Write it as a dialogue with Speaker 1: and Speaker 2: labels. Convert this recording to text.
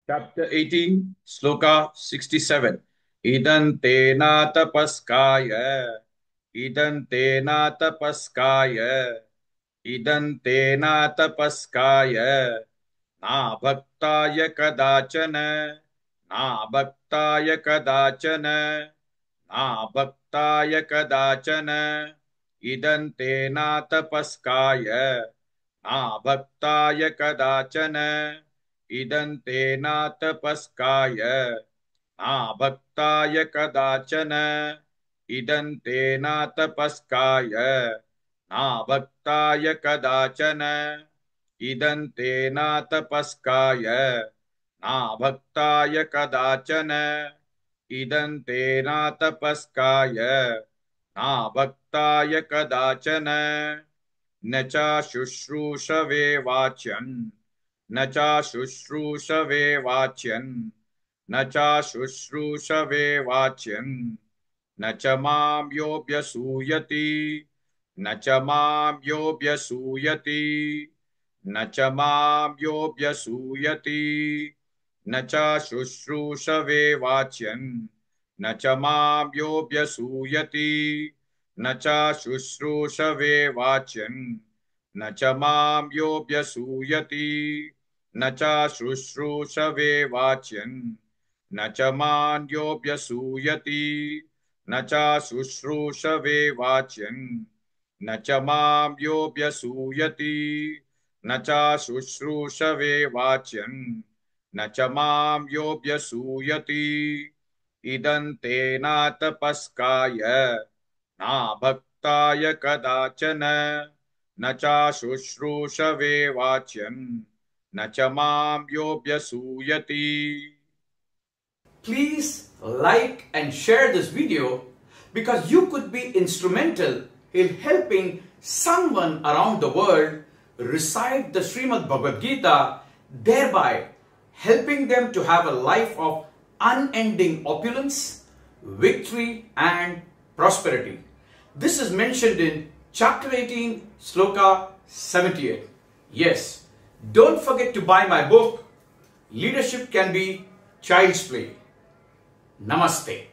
Speaker 1: Chapter 18, Sloka 67. Idante tapaskaya. Idante tapaskaya. Idante tapaskaya. Na bhaktaya kadachana. Na bhaktaya kadachana. Na bhaktaya kadachana. Idante tapaskaya. Na bhaktaya kadachana. Idante tapaskaya. Na bhaktaya kadachana. Idante tapaskaya. Na bhaktaya kadachana. Idante tapaskaya. Na bhaktaya kadachana. Idante tapaskaya. Na bhaktaya kadachana. न च शुश्रूषवे वाच्यन् न च शुश्रूषवे वाच्यन् न च शुश्रूषवे वाच्यन् न च मां योऽभ्यसूयति न च मां योऽभ्यसूयति न च मां योऽभ्यसूयति न च शुश्रूषवे वाच्यन् न च मां योऽभ्यसूयति न च शुश्रूषवे वाच्यन् न च मां योऽभ्यसूयति न च शुश्रूषवे वाच्यन् न च मां योऽभ्यसूयति न च शुश्रूषवे वाच्यन् न च मां योऽभ्यसूयति न च शुश्रूषवे वाच्यन् न च मां योऽभ्यसूयति इदन्ते न तपस्काय न भक्ताय कदाचन न च शुश्रूषवे वाच्यन् न च मां योऽभ्यसूयति.
Speaker 2: Please like and share this video because you could be instrumental in helping someone around the world recite the Srimad Bhagavad Gita, thereby helping them to have a life of unending opulence, victory and prosperity. This is mentioned in chapter 18, Sloka 78. Yes, don't forget to buy my book, Leadership Can Be Child's Play. Namaste.